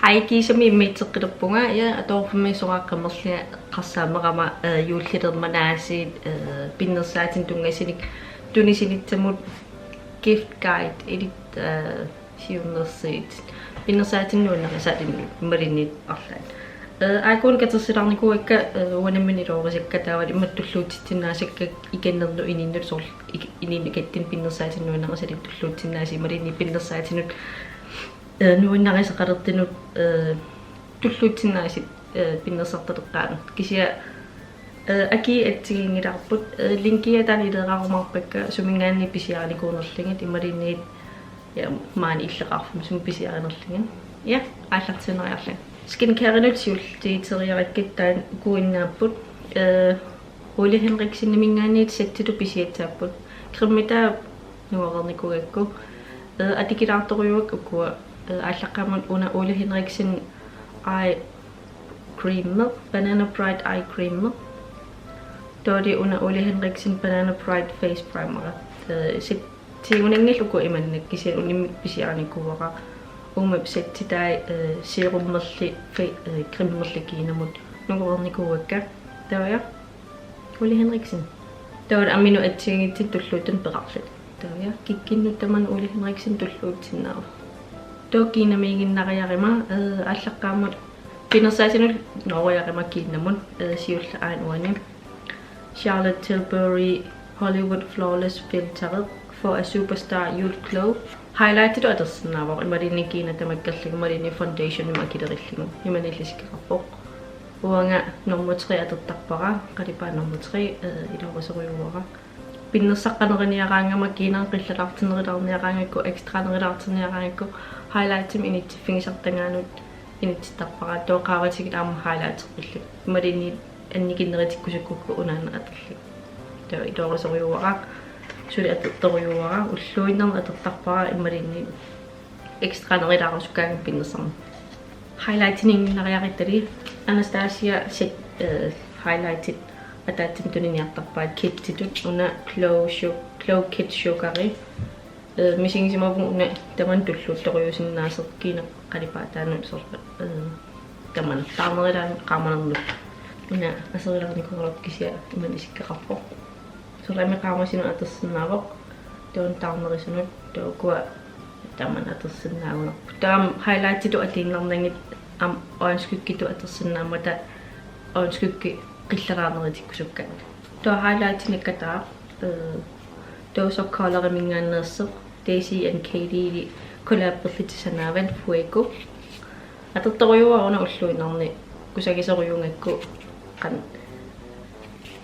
Haikisami mitteqqilerpunga ja atorfumisuqaqqamerlia qarsaamerama juullitermanaasit pinnersaatin tungasinik tunisinitsamut gift guide edit siunnersiit pinnersaatinnuunneqisaatin malinit arlaan aakun katersilarnikuakka uanamminiloorisakka taawat immattulluutitsinnaasakka ikannernu ininnut sorl ininnikattin pinnersaatinnuunneqasalit tulluutsinnaasi malinni pinnersaatinut nuinnarisaqalertinut tulluutsinnaasi pinnersartateqqaan kisia aki atsigingilарпут линкиатани илеқарумарпакка сумингаанни писиарникуунерлигит ималинниит я маани иллеқарфум сум писиаринерлигин я ааллартинериарлу скинкеринут сиултиитериараккиттаан куиннааппут Ole Henriksen мингаанниит саттиту писиатсааппут криммита нуарерникугакку атикилаарторюак укуа ааллаққамут уна Ole Henriksen eye cream banana bright eye cream Dodi una Ole Henriksen banana bright face primer sit tiunangilluku imannak kisen unimmik pisiarnikuara umap settitai serummerli krimmerlikiinamut nuguernikuakka tawaya Ole Henriksen tawat aminu atsigitsit tulluutun peqarlut tawaya kikkinnuttaman Ole Henriksen tulluutsinnaava tokiinamiiginnariarima ааллаққаамут пинерсаасинул нориарima киннамун сиулла aanuani Charlotte Tilbury Hollywood Flawless Filter for a Superstar Youth Glow highlighted adersinnaavor imalinnikiina tamakkalligu malinni foundation imakilerilligu imanilliskaqarpoq uanga nummer 3 atertarpara qalipaa nummer 3 iloruseriuara pinnersaqqaneriniaraangama kiinaan qillalartinerilarniaraangakku extraanerilartineriaraangakku highlightim inittiffigisartangaanut inittarpara toqaavatigit aama highlighterpillu imalinni анникиннеритиккусаккукку унаана атерли таа иторисориуара сули атерториуара уллуиннерна атертарпара иммалинни экстранерилаарусуккааган пиннерсарна highlighting-нариариттали Anastasia set highlighted атаатсим туниниартарпаат киттитут уна glow kit sugary мисингисимавун уна таман туллууллориусиннаасер кина қалипаатаанут сорпа таман таамерилаан qaamанернут Una aserilarnikuarluk kisia imanissikkeqarpo sorammeqaarmasinu atersinnaavoq tuun taarnerisunut tuukua taman atersinnaaguner taam highlightitu atiinnerngit am oanskukkitu atersinnaamata oanskukki qillaraarneritikkusukka tua highlightinikkata tuuso colorimingaanneerseq Daisy and Katie collaborativitisanaavan Fuego atertoriuaruna ulluinnerni kusakiseruyungakku kan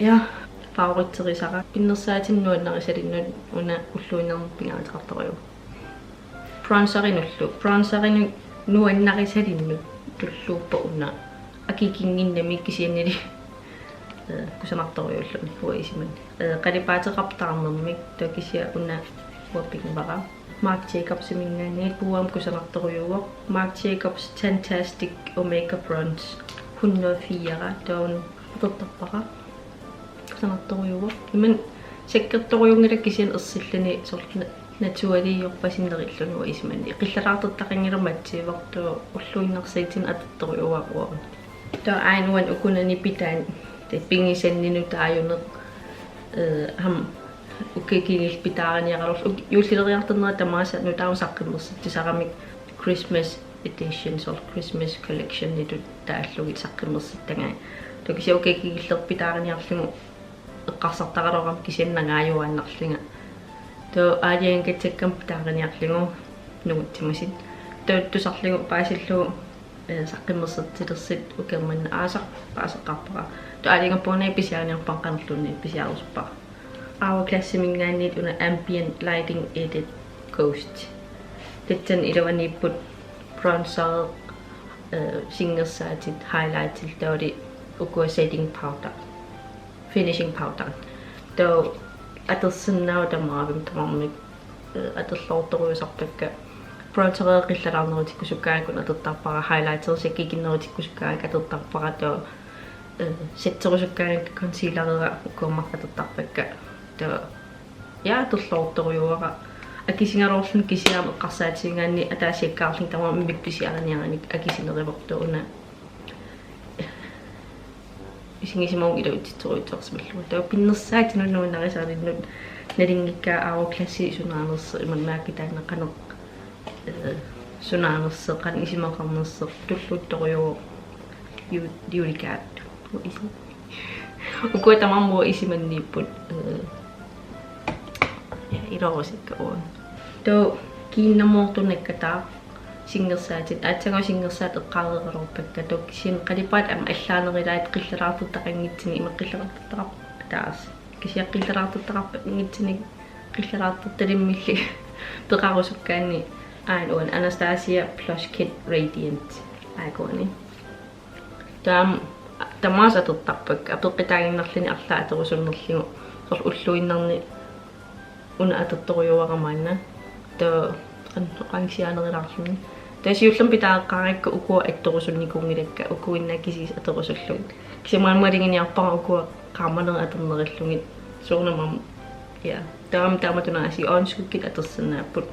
ja favoritterisara pinnersaatinnuannarisalinnu una ulluinnermu pingaataqartoriu bronzerin nuannarisalinnu tulluuppa una akikinginnami kisiannili kusanartoriulluni huisiman qalipaateqartarnermik takisia una huapingvara Marc Jacobs mingaanniit puam kusanartoriuoq Marc Jacobs Fantastic Omega Bronze 104 taun atertarpara kusanartoriuoq iman sakkertoriungila kisian ersillani sortna naturaliorpasinnerillunu ismanni qillalaartertaqangilermatsiivortu ulluinnersiitin atertoriuaqua ta ainuan ukunani pitaan pingisanninu taayuneq ham ukekigil pitaaraniaqalor juullileriarternera tamaasa nutaarusaqqimmersittisaramik Christmas editions or Christmas collection nitu taallugit saqqimmersittanga tokisia ukekigillerpitaaraniarlugu eqqarsartaqaloram kisiannangaajuaannarlinga to aaliangatsakkam pitaaraniarlugu nuguttimasit toottusarlugu paasillugu saqqimmersittilersit ukammanna aasaqpaasaqarpara to aaliangappuunai pisiaaniarpanqanerlunni pisiaruspara Our klassemingaanniit una ambient lighting edit ghost Titsan ilawani put bronzer singersaatit highlightil taudi ukua setting powder finishing powder to atersinnautamaavim tamarmik aterlortoruusarpakka bronzer qillalaarneritikkusukkaakun atertarpara highlighter sakkikinneritikusukkaak atertarpara to setterusukkaak concealerera ukkuammarpatertarpakka ja aterlortoriuara акисингалоорлун кисиаама эққарсаатиингаанни атаасиаккаарлин тамаа мимикписиарниарани акисинеривортууна исингисимаун илуутитсеруутсерсмаллуга таа пиннерсаатинуннуунарисаалиннут налингиккаа ааро класси сунаанерсэ иманнаакки таанеққанеқ сунаанерсэ қан исимақарнерсэ туллуутторюу юликаат укуатамаммо исиманнииппут илорусиккаун то киннамоортунаккатаа сингерсаатит аатсагаа сингерсаат эққаареқалорпакка ток син қалипаат ама аллаанерилаат қиллераартуттақангитсини имеққиллеқартуттақап таас кисиаққиллераартуттақарпа ингитсини қиллераартутталиммилли пеқарусуккаани аан Anastasia Plush Kit Radiant агони тамаасатертарпак апеққитаагиннерлини арлаа атерусуннерлигу сор уллуиннерни уна атертторюарамаанна то ангсианериларлуни тасиуллам питааққаракка укуа атторусунникунгилакка укуиннакисис атерусуллугит кисимаанмалингиниарпара укуа qaammaneri aternerillugit suurnamam ja taamatunaasi aanskukkit atersannaaput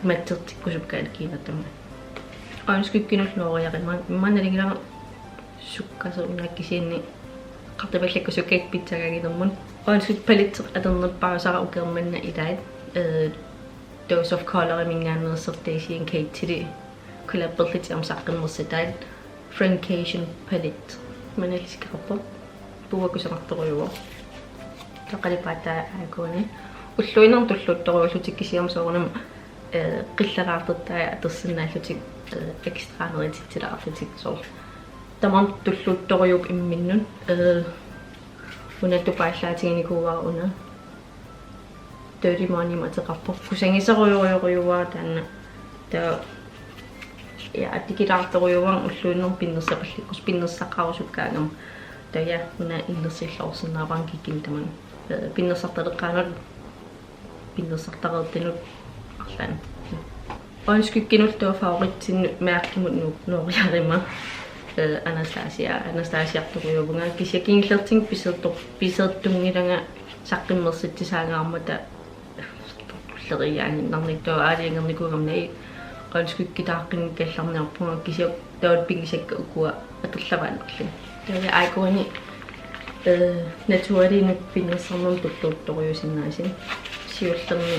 mattertikkusukkaat kiinatama aanskukkinut nooriaqimman immannalingilara sukkaserunakkisiinni qartipallakkusukkaat pitsagaginermun aanskuk palitser aternerpausara ukermanna ilaat dose of color mingaannersertaisiin kaittili collaborative amsaqqinnersataat Francation palette manaliskaqarpa puakusanartoruuwa taqalipaataa aakuni уллуинер туллуутторуаллутик кисиам соорнам qillaraartertaa atersinnaallуtik ekstraaneritsitilаарlуtik соор тамам туллуутторуйуп имминнун унаттупааллаатигиникууара уна dirty money матеқарпор кусангисеруйоруйоруйуаа таанна таа я атикилаарторуйуан уллуиннер пиннерсапалликкус пиннерсаққарусуккаагам тая уна иллерсиллоорсиннааваан киккин таман пиннерсарталеққаанут пиннерсартареертинут арлаан онскуккинут тоо фаворитсиннут меаркимут нууриарима Anastasia-арторуйугунга кисиакингиллертин писертунгилага саққиммерситсисаагаармата лериааниннарниттоо аалиангерникугамнай онскуккитааққин калларниарпунга кисиак таут пингисакка укуа атерлаваанерлин таа айкони натуалинут пиннерсарнум туллуутторуйусиннаасин сиуллерни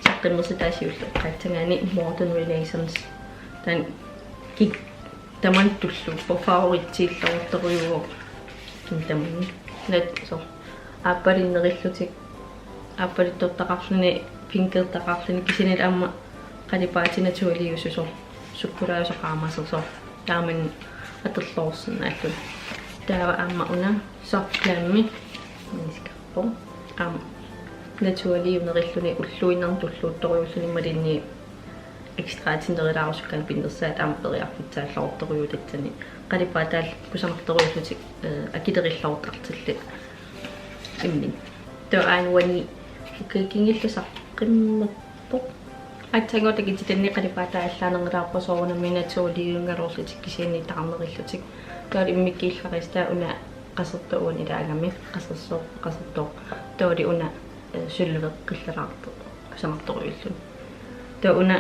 саққиммерситаасиуллеққаатсагаани modern relations тан кик таман туллу по фаворитсииллорторуйуо таман нет со аппариннериллутик аппариттортақарлуни пинкертақарлуни кисинил амма қалипаатина туалиусусо суккулаасоқаамасерсо тааман атерлоорсинааллу таава амма уна соркламми нискарпо ам натуалиунериллуни уллуиннар туллуутторуйуллуни малинни экстраатинерилаарусуккаан пиннерсаат аамапериарфитсааллоорторуйулатсани қалипаатаал кусамарторуйуллутик акилериллоортартилли иммин тоо аануани уккингиллусаққиммаппо атсаготакититанни қалипаатааллаанерилаарпо соорунамми натуалиунгалоорлутик кисианни таарнериллутик тоо иммиккииллариста уна qassertuun ilaagami qassertoo tooli una sylluveqqillaraartu kusamartoruillun too una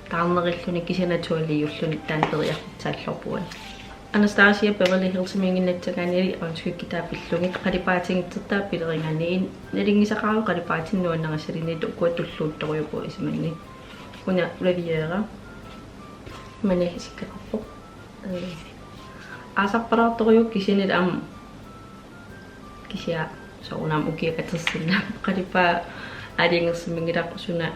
taarnerilluni kisanatualiulluni taanperiartsaallorpuan Anastasia Beverly Hills minginnatsagaanili aanskukitaapillungit qalipaatingitsertaa pileringaaniin nalingisaqaaru qalipaatinnuannarasalinit ukkuatulluuttoruupu isimanni una Riviera manahisikkaqarpo asaparaartoruuk kisinil am kisia sounam ukiakatersinna qalipaa aliingersimmingilaqqusuna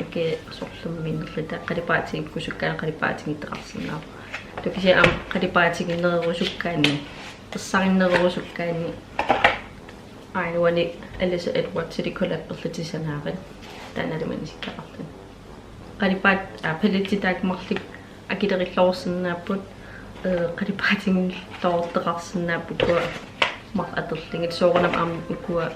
uki sorlumminnerlita qalipaatingikkusukkaan qalipaatingitteqarsinnaa tukisia am qalipaatinginnererusukkaanni qissarinererusukkaanni ainuani Alyssa Edwards kollapperlitisanaaqan taanalimanisikkaqartan qalipaat palittitaakmarlik akilerillaorsinnaapput qalipaatingilloorteqarsinnaapput kua mar aterlingit soorunam am ukua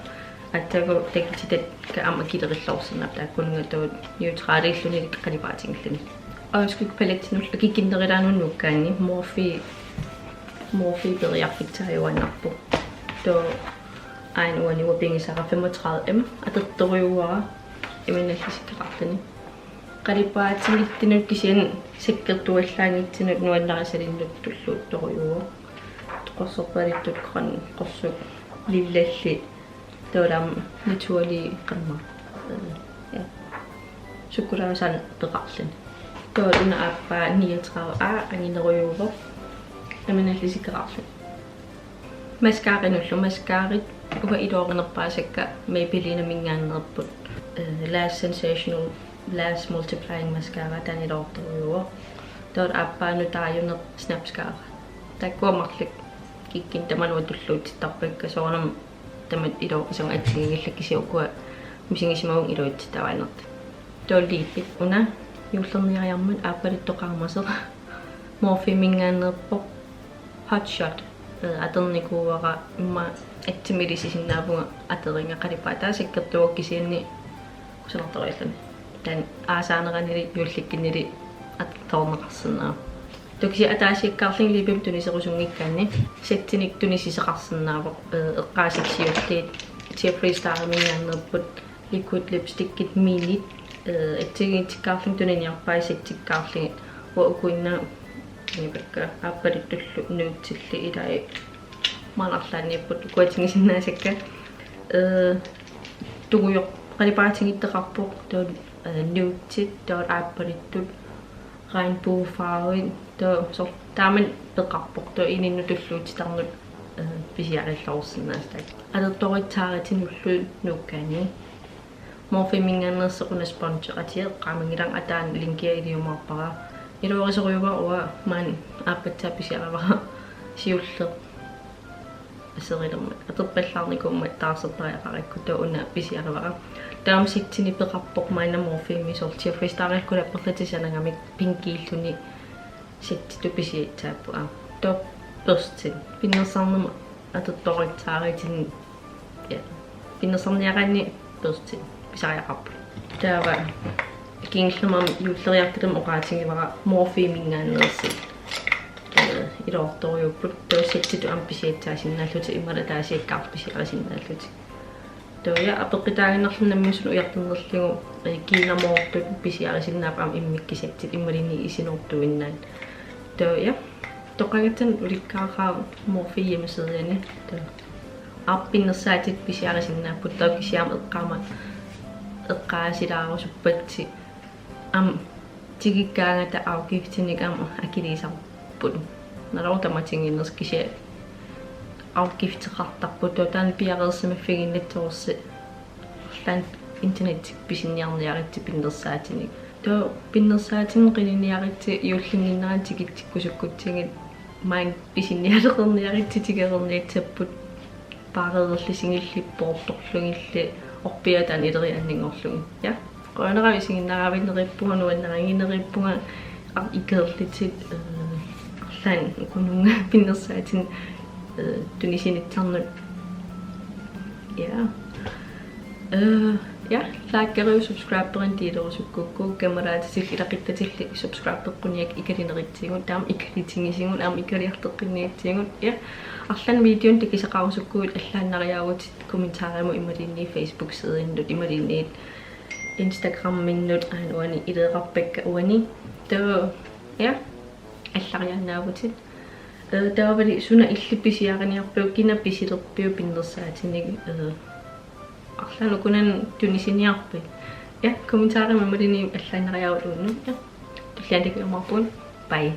attago tekititat ka am akilerillaorsinnaap taakkununga tuut neutraalilluni qalipaatingilluni aanskuk palettinul akikkinnerilaanunnukkaanni morfi beriarfiktaajuannarpu to ainuani wapingisara 35M atertoruuara иминаллисиккеқартани қалипаатингиттинут кисиан саккертуаллаангитсинут нуалларисалиннут туллуут торуйуа тоқорсорпалиттут қан қорсук лиллалли тоолаам натуали қамма я суккулаасан пеқарлани тоолуна ааппаа 39 ангинеруйуувор иминаллисиккеқарлу маскааринуллу маскаарит уга илооринерпаасакка мейпилина мингааннерпут last sensational last multiplying mascara танилоорторуйуа тоол ааппаану тааюнер snapscara таккуамарлик киккин тамануатуллуутиттарпакка соорнам тамат илоорисун атсигигиллаккисиуккуа мисигисимагун илуитситаваанерт тооллииппит уна юуллерниариармут ааппалиттоқармасеқ морфимингааннерпоқ hot shot атерникууара имма атсимилисисиннаапунга атеринга қалипаатаа саккертуоккисианни усанарторуиллани тан аасаанеранили юулликкинили атторнеқарсинаа токси атаасиккаарлин липим тунисерусунгиккаанни саттиник тунисисеқарсинаавоқ эққаасиксиуллиит Jeffree Star мингааннерпут liquid lipstickit minit атсигиитиккаарлин туниниарпаа саттиккаарлин уукуинна нипакка ааппалиттуллу нуутсилли илаи манарлааннииппут куатингисиннаасакка тугуйоқ қалипаатингиттеқарпоқ тоо нуутсит тоо ааппалиттут regnbuefarvet тоо сор тааман пеқарпоқ тоо ининну туллуутитарнут писиариллорсиннаастак алерторитааратинуллу нуккаани морфимингааннерсеқуна спонсоратиэ qaamangillang атаан линкиалиумаарпара илуорисориуга уа маан ааппатсаа писиаравара сиулле асерилэрмат атерпаллаарникумма таарсертариақаракку тауна писиаравара таам ситтини пеқарпоқ маана морфими сор Jeffree Star-илкула перлатисанагамик пинкииллуни ситтиту писиитсааппу тоо пёрстин пиннерсаарнама атерторитааритин я пиннерсарниараанни пёрстин писариақарпу таава кинглумам юуллериарталам оqaатингивара морфимингааннерси илоорторюуппут тооситтиту амписиитсаасиннааллути иммала таасиаккаарписиарасиннааллути тоя апеқитаагиннерлунаммисун уяртэрнерлигу кинамоортут писиарасиннаап ам иммиккисаттит иммалини исинуортуиннаан тоя тоқагатан уликкаараа морфиимисериани то аппиннерсаатит писиарасиннааппут тоо кисиам эққаама эққаасилаарусуппатси ам тигиккаангата аугифтиник ам акилисарпут налортаматингиннерс кися аугифтеқартарпут таан пиареерсимаффигиннатсоорси лан интернет писинниарниаритси пиннерсаатиник тоо пиннерсаатин қилиниаритси юуллингиннаратикитсиккусуккутсигит маан писинниалеқерниаритси тигерерниатсаппут паареерлисингиллиппоорторлугилли орпиатаан илерианнингорлуги я qoanaravisiginnaravиннериппуга нуаннарангинериппуга икерлитит лан кунунга пиннерсаатин тунисинитсарнут я лайккеру subscriberин тилерусуккукку камераатисил илақиттатилли subscriberпуниак икалинеритсигут таам икалитингисигут аам икалиартеққинниатсигут я арлан видеон тикисеқарусуккуут аллааннариаагутит комментаариму ималинни Facebook сидиннут ималинниит Instagram миннут аануани илеқарпакка уани тоо я алларианнаавутит таавали суна иллипписиариниарпиу кина писилерпиу пиннерсаатиник арлану кунан тунисиниарпи я комментаариму ималинни аллааннариаагулуунну я туллаантик юмарпун бай